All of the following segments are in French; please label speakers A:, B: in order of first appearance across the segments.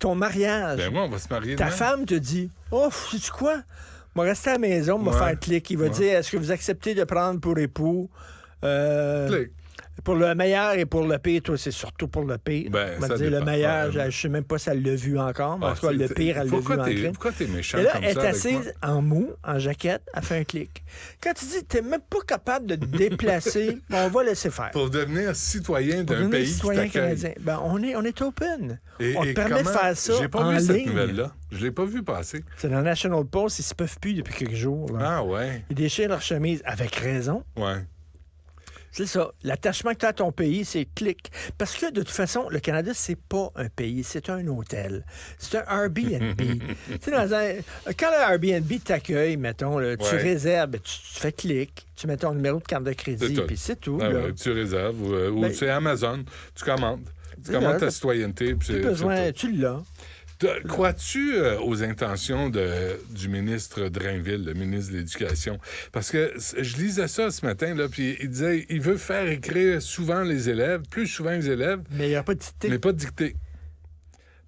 A: ton mariage.
B: Ben moi, on va se marier
A: Ta
B: demain.
A: femme te dit, oh, sais-tu quoi? Je vais rester à la maison, je vais faire clic. Il va dire, est-ce que vous acceptez de prendre pour époux
B: Clic.
A: pour le meilleur et pour le pire? Toi, c'est surtout pour le pire.
B: Ben,
A: On va
B: ça
A: dire le
B: dépend.
A: meilleur,
B: Ouais.
A: je sais même pas si elle l'a vu encore, mais en tout cas, le pire, elle l'a vu en crime.
B: Pourquoi t'es méchant
A: Et là,
B: comme
A: elle
B: ça
A: est
B: avec moi?
A: assise en mou, en jaquette, elle fait un clic. Quand tu dis, t'es même pas capable de te déplacer, on va laisser faire.
B: Pour devenir citoyen
A: Pour
B: d'un
A: devenir
B: pays qui
A: citoyen
B: t'accueille.
A: canadien. Ben, on est open.
B: Et-
A: On te
B: et
A: permet de
B: comment-
A: faire ça
B: J'ai pas
A: en
B: vu cette
A: ligne.
B: nouvelle-là. Je l'ai pas vu passer.
A: C'est dans National Post, ils se peuvent plus depuis quelques jours. Là.
B: Ah ouais.
A: Ils déchirent leur chemise avec raison.
B: Ouais.
A: C'est ça. L'attachement que tu as à ton pays, c'est clic. Parce que, de toute façon, le Canada, c'est pas un pays, c'est un hôtel. C'est un Airbnb. Tu sais, quand le Airbnb t'accueille, mettons, là, tu
B: Ouais.
A: réserves, tu fais clic, tu mets ton numéro de carte de
B: C'est
A: crédit,
B: tout.
A: puis c'est tout.
B: Ah
A: là.
B: ouais, tu réserves ou
A: Ben,
B: c'est Amazon. Tu commandes. Tu
A: c'est
B: commandes
A: là,
B: ta citoyenneté. puis
A: Plus
B: c'est
A: besoin,
B: tout.
A: tu l'as.
B: Crois-tu aux intentions du ministre Drainville, le ministre de l'Éducation? Parce que je lisais ça ce matin, là, puis il disait il veut faire écrire souvent les élèves, plus souvent les élèves,
A: Mais il n'y a pas de dictée.
B: mais pas de dictée.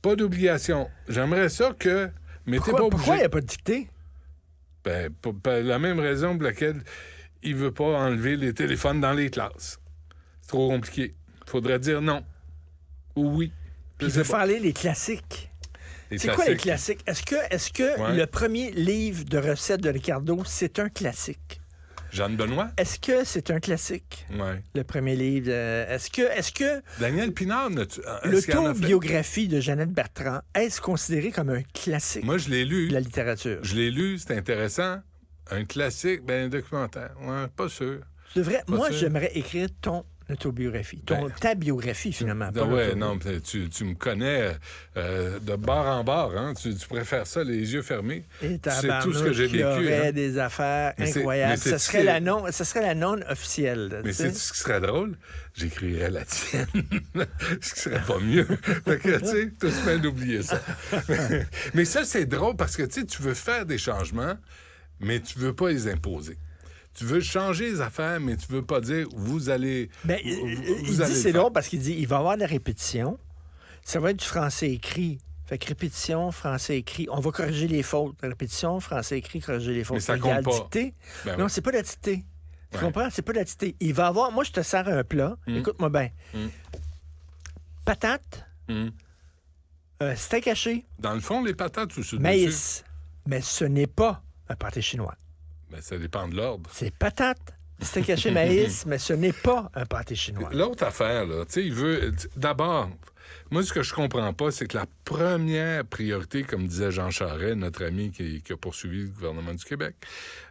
B: Pas d'obligation. J'aimerais ça que... Mais t'es pas
A: Pourquoi
B: obligé.
A: il n'y a pas de dictée?
B: Ben, pour la même raison pour laquelle il veut pas enlever les téléphones dans les classes. C'est trop compliqué. Faudrait dire non. Ou oui.
A: Puis
B: Je
A: il veut
B: sais pas.
A: faire aller les classiques.
B: Les
A: C'est quoi les classiques? Est-ce que
B: Ouais.
A: le premier livre de recettes de Ricardo, c'est un classique?
B: Jeanne Benoît?
A: Est-ce que c'est un classique?
B: Ouais.
A: Le premier livre. Est-ce que
B: Daniel Pinard, est-ce qu'il en a fait?
A: l'autobiographie de Jeannette Bertrand, est-ce considéré comme un classique
B: Moi, je l'ai lu.
A: de la littérature?
B: Je l'ai lu, c'est intéressant. Un classique, ben un documentaire. Ouais, pas sûr.
A: Tu devrais, moi,
B: sûr.
A: j'aimerais écrire ton autobiographie. Ta biographie, finalement. pas
B: Ouais,
A: l'autobiographie.
B: non, tu me connais de bord en bord. Hein? Tu préfères ça les yeux fermés.
A: Et
B: Tu sais tout ce que j'ai
A: il y aurait
B: vécu. Hein?
A: des affaires
B: Mais c'est-
A: incroyables.
B: mais c'est-
A: Ça serait la non officielle.
B: Mais
A: tu sais.
B: c'est ce qui serait drôle? J'écrirais la tienne. Ce qui serait pas mieux. Fait que, tu sais, t'as souvent d'oublier ça. Mais ça, c'est drôle parce que, tu sais, tu veux faire des changements, mais tu veux pas les imposer. Tu veux changer les affaires, mais tu veux pas dire vous allez.
A: Ben,
B: vous
A: il
B: allez
A: dit
B: le
A: c'est
B: faire.
A: drôle parce qu'il dit il va y avoir de la répétition. Ça va être du français écrit. Fait que répétition, français écrit. On va corriger les fautes. Répétition, français écrit, corriger les fautes.
B: Mais ça
A: Fait qu'il y a
B: compte
A: la
B: pas.
A: dictée.
B: Ben
A: Non,
B: oui.
A: c'est pas la dictée. Tu
B: Ouais.
A: comprends? C'est pas la dictée. Il va avoir. Moi, je te sers un plat. Écoute-moi bien. Patate, steak haché,
B: Dans le fond, les patates ou sur le dessus?
A: maïs. Mais ce n'est pas un pâté chinois.
B: Ben, ça dépend de l'ordre.
A: C'est patate, steak haché, maïs, mais ce n'est pas un pâté chinois.
B: L'autre affaire, là, tu sais, il veut. D'abord, moi, ce que je comprends pas, c'est que la première priorité, comme disait Jean Charest, notre ami qui a poursuivi le gouvernement du Québec,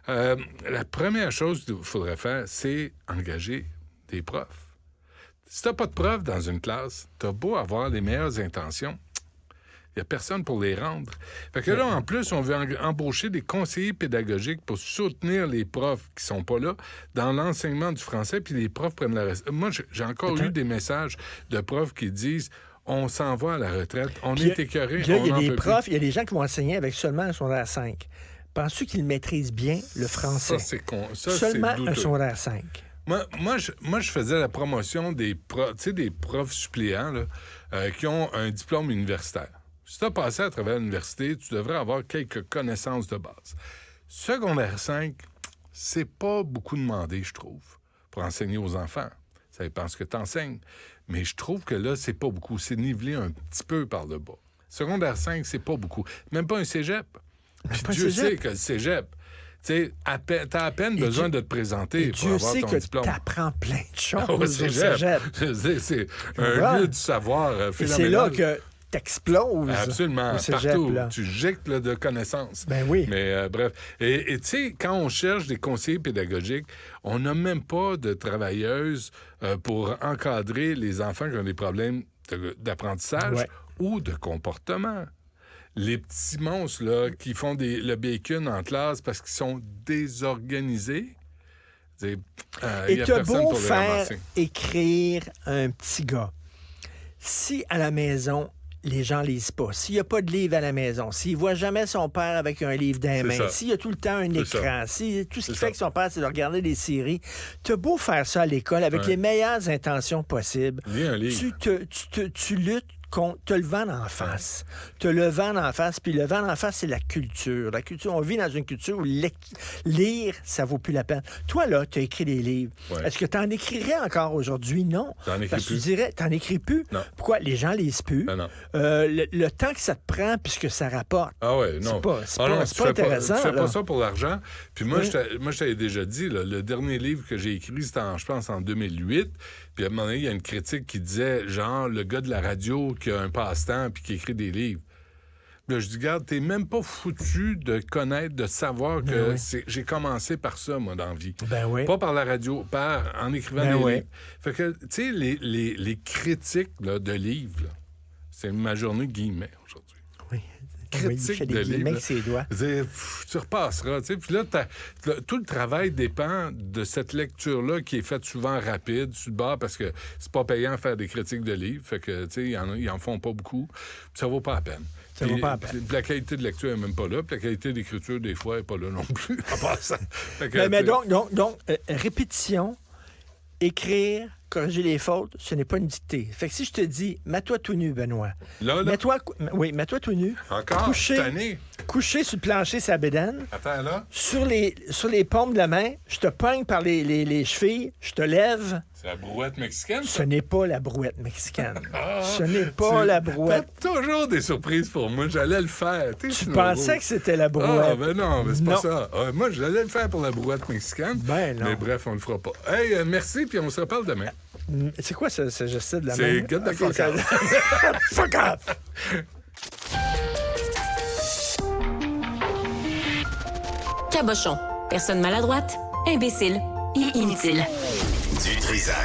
B: la première chose qu'il faudrait faire, c'est engager des profs. Si t'as pas de profs dans une classe, t'as beau avoir les meilleures intentions, il n'y a personne pour les rendre. Fait que là, en plus, on veut embaucher des conseillers pédagogiques pour soutenir les profs qui sont pas là dans l'enseignement du français, puis les profs prennent la retraite. Moi, j'ai encore eu des messages de profs qui disent « On s'en va à la retraite, on
A: Puis
B: est écœurés,
A: Là, il y
B: on
A: a
B: en
A: des
B: peut
A: profs, il y a des gens qui vont enseigner avec seulement un secondaire 5. Penses-tu qu'ils maîtrisent bien le
B: plus. »
A: français?
B: Ça, c'est con. Ça,
A: Seulement
B: c'est
A: un
B: douteux.
A: secondaire 5.
B: Moi, je faisais la promotion des profs, tu sais, des profs suppléants là, qui ont un diplôme universitaire. Si tu as passé à travers l'université, tu devrais avoir quelques connaissances de base. Secondaire 5, c'est pas beaucoup demandé, je trouve, pour enseigner aux enfants. Ça dépend ce que tu enseignes. Mais je trouve que là, c'est pas beaucoup. C'est nivelé un petit peu par le bas. Secondaire 5, c'est pas beaucoup. Même pas un cégep. Puis
A: pas un
B: Dieu
A: cégep.
B: sait que le cégep, tu sais, t'as à peine besoin de te présenter
A: Et
B: pour
A: Dieu
B: avoir
A: sait
B: ton
A: que
B: diplôme.
A: tu apprends plein de choses
B: Au
A: au
B: cégep.
A: cégep.
B: Je sais, c'est
A: comprends?
B: un lieu du savoir
A: Et
B: phénoménal.
A: c'est là que t'exploses.
B: Absolument,
A: au cégep,
B: partout.
A: là.
B: Tu jettes là, de connaissances.
A: Ben oui.
B: Mais bref. Et tu sais, quand on cherche des conseillers pédagogiques, on n'a même pas de travailleuses pour encadrer les enfants qui ont des problèmes d'apprentissage
A: Ouais.
B: ou de comportement. Les petits monstres là, qui font le bacon en classe parce qu'ils sont désorganisés. Il
A: Et
B: y a
A: t'as
B: personne
A: beau
B: pour les
A: faire
B: ramasser.
A: écrire un petit gars. Si à la maison, les gens lisent pas, s'il n'y a pas de livre à la maison, s'il voit jamais son père avec un livre dans les
B: C'est
A: mains,
B: ça.
A: s'il y a tout le temps un
B: C'est
A: écran, si tout ce
B: C'est
A: qui
B: ça.
A: fait que son père, c'est de regarder des séries, t'as beau faire ça à l'école avec
B: Ouais.
A: les meilleures intentions possibles,
B: Lis un livre.
A: tu luttes te le vent en face. Te le vent en face, puis le vent en face, c'est la culture. La culture, on vit dans une culture où lire, ça vaut plus la peine. Toi, là, tu as écrit des livres.
B: Ouais.
A: Est-ce que tu en écrirais encore aujourd'hui? Non.
B: J'en écris
A: Parce que
B: plus.
A: tu dirais, t'en écris plus?
B: Non.
A: Pourquoi? Les gens lisent plus.
B: Ben non.
A: Le temps que ça te prend, puisque ça rapporte.
B: Ah ouais, non.
A: C'est pas
B: tu fais
A: intéressant.
B: Tu fais
A: là.
B: pas ça pour l'argent. Puis moi,
A: Oui.
B: je t'avais déjà dit, là, le dernier livre que j'ai écrit, c'était, je pense, en 2008. Puis à un moment donné, il y a une critique qui disait, genre, le gars de la radio qui a un passe-temps puis qui écrit des livres. Puis là, je dis, regarde, t'es même pas foutu de connaître, de savoir que j'ai commencé par ça, moi, dans la vie.
A: Ben oui.
B: Pas par la radio, en écrivant
A: Ben
B: des
A: oui.
B: livres. Fait que, tu sais, les critiques là, de livres, là, c'est ma journée de guillemets aujourd'hui.
A: Oui.
B: Critique
A: il fait
B: de
A: des guillemets
B: livre.
A: avec ses doigts.
B: Je veux dire, tu repasseras, tu sais. Puis là, tout le travail dépend de cette lecture-là qui est faite souvent rapide, sur le bord, parce que c'est pas payant de faire des critiques de livres. Fait que, tu sais, ils en font pas beaucoup. Puis ça vaut pas la peine.
A: Ça vaut pas la peine.
B: Puis la qualité de lecture est même pas là. Puis la qualité d'écriture, des fois, est pas là non plus, en passant. Fait que,
A: Mais
B: tu sais,
A: donc, répétition, écrire, corriger les fautes, ce n'est pas une dictée. Fait que si je te dis, mets-toi tout nu, Benoît.
B: Là,
A: Mets-toi tout nu.
B: encore,
A: couché,
B: cette année.
A: couché sur le plancher, sa bédaine.
B: Attends, là.
A: Sur les paumes de la main, je te pogne par les chevilles, je te lève.
B: C'est la brouette mexicaine,
A: Ce
B: ça.
A: n'est pas la brouette mexicaine.
B: Ah,
A: Ce n'est pas la brouette.
B: T'as toujours des surprises pour moi. J'allais le faire.
A: Tu pensais que c'était la
B: Ah,
A: brouette.
B: ben non, mais c'est pas
A: Non.
B: ça. Moi, j'allais le faire pour la brouette mexicaine.
A: Ben non.
B: Mais bref, on le fera pas. Hey, merci, puis on se reparle demain.
A: C'est quoi ce geste de la main?
B: C'est get the fuck out.
A: Fuck off!
C: Cabochon. Personne maladroite, imbécile et inutile.
D: Du Trisac.